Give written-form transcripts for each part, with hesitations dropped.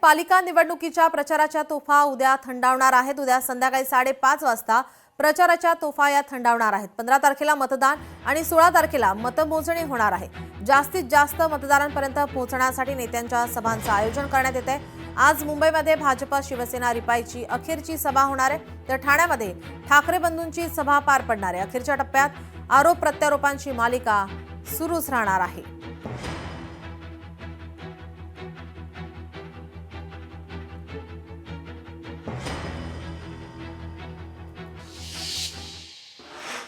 पालिका निवडणुकीच्या प्रचाराच्या तोफा उद्या थंडावणार आहेत। उद्या संध्याकाळी 5:30 वाजता प्रचाराच्या तोफा या थंडावणार आहेत। 15 तारखेला मतदान आणि 16 तारखेला मतमोजणी होणार आहे। जास्तीत जास्त मतदारांपर्यंत पोहोचण्यासाठी नेत्यांच्या सभांचं आयोजन करण्यात येत आहे। आज मुंबईमध्ये भाजपा शिवसेना रिपाईची अखेरची सभा होणार आहे, तर ठाण्यामध्ये ठाकरे बंधूंची सभा पार पडणार आहे। अखेरच्या टप्प्यात आरोप प्रत्यारोपांची मालिका सुरूच राहणार आहे।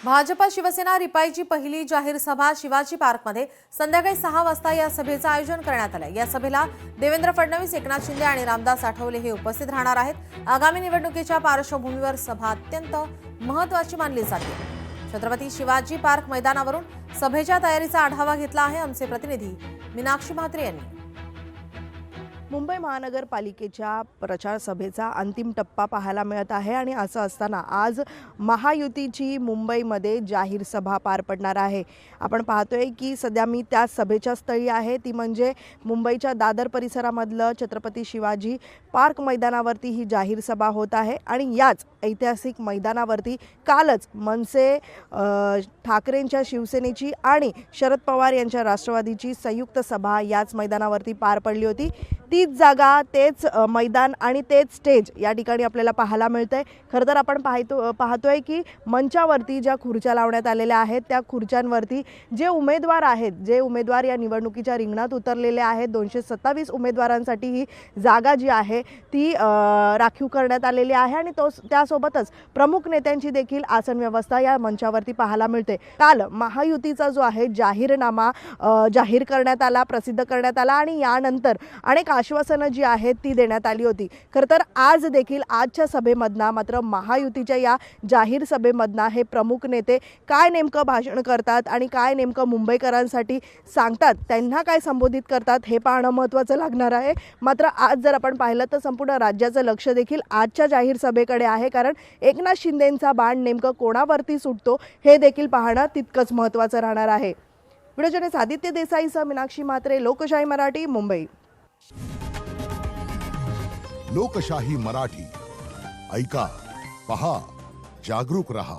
भाजपा शिवसेना रिपाईची पहिली जाहीर सभा शिवाजी पार्कमध्ये संध्याकाळी 6 वाजता या सभेचं आयोजन करण्यात आलं। या सभेला देवेंद्र फडणवीस, एकनाथ शिंदे आणि रामदास आठवले हे उपस्थित राहणार आहेत। आगामी निवडणुकीच्या पार्श्वभूमीवर सभा अत्यंत महत्त्वाची मानली जाते। छत्रपती शिवाजी पार्क मैदानावरून सभेच्या तयारीचा आढावा घेतला आहे आमचे प्रतिनिधी मीनाक्षी म्हात्रे यांनी। मुंबई महानगरपालिकेच्या प्रचार सभेचा अंतिम टप्पा पाहायला मिळत आहे आणि असं असताना आज महायुतीची मुंबईमध्ये जाहीर सभा पार पडणार आहे। आपण पाहतोय की सध्या मी त्या सभेच्या स्थळी आहे, ती म्हणजे मुंबईच्या दादर परिसरामधलं छत्रपती शिवाजी पार्क मैदानावरती ही जाहीर सभा होत आहे आणि याच ऐतिहासिक मैदानावरती कालच मनसे, ठाकरेंच्या शिवसेनेची आणि शरद पवार यांच्या राष्ट्रवादीची संयुक्त सभा याच मैदानावरती पार पडली होती। तीच जागा, तेच मैदान आणि तेच स्टेज या ठिकाणी आपल्याला पाहायला मिळतंय। खरं तर आपण पाहतोय की मंचावरती ज्या खुर्च्या लावण्यात आलेल्या आहेत त्या खुर्च्यांवरती जे उमेदवार आहेत, जे उमेदवार या निवडणुकीच्या रिंगणात उतरलेले आहेत, 227 उमेदवारांसाठी ही जागा जी आहे ती राखीव करण्यात आलेली आहे आणि त्यासोबतच प्रमुख नेत्यांची देखील आसन व्यवस्था या मंचावरती पाहायला मिळते। काल महायुतीचा जो आहे जाहीरनामा जाहीर करण्यात आला, प्रसिद्ध करण्यात आला आणि यानंतर अनेक आश्वासनं जी आहेत ती देण्यात आली होती। खरं तर आज देखील आजच्या सभेमधनं मात्र महायुतीच्या या जाहीर सभेमधनं हे प्रमुख नेते काय नेमकं भाषण करतात आणि काय नेमकं मुंबईकरांसाठी सांगतात, त्यांना काय संबोधित करतात हे पाहणं महत्त्वाचं लागणार आहे। मात्र आज जर आपण पाहिलं तर संपूर्ण राज्याचं लक्ष देखील आजच्या जाहीर सभेकडे आहे, कारण एकनाथ शिंदेंचा बाण नेमकं कोणावरती सुटतो हे देखील पाहणं तितकंच महत्त्वाचं राहणार आहे। व्हिडिओ जर्नलिस्ट आदित्य देसाईसह मीनाक्षी म्हात्रे, लोकशाही मराठी, मुंबई। लोकशाही मराठी ऐका, पहा, जागरूक रहा।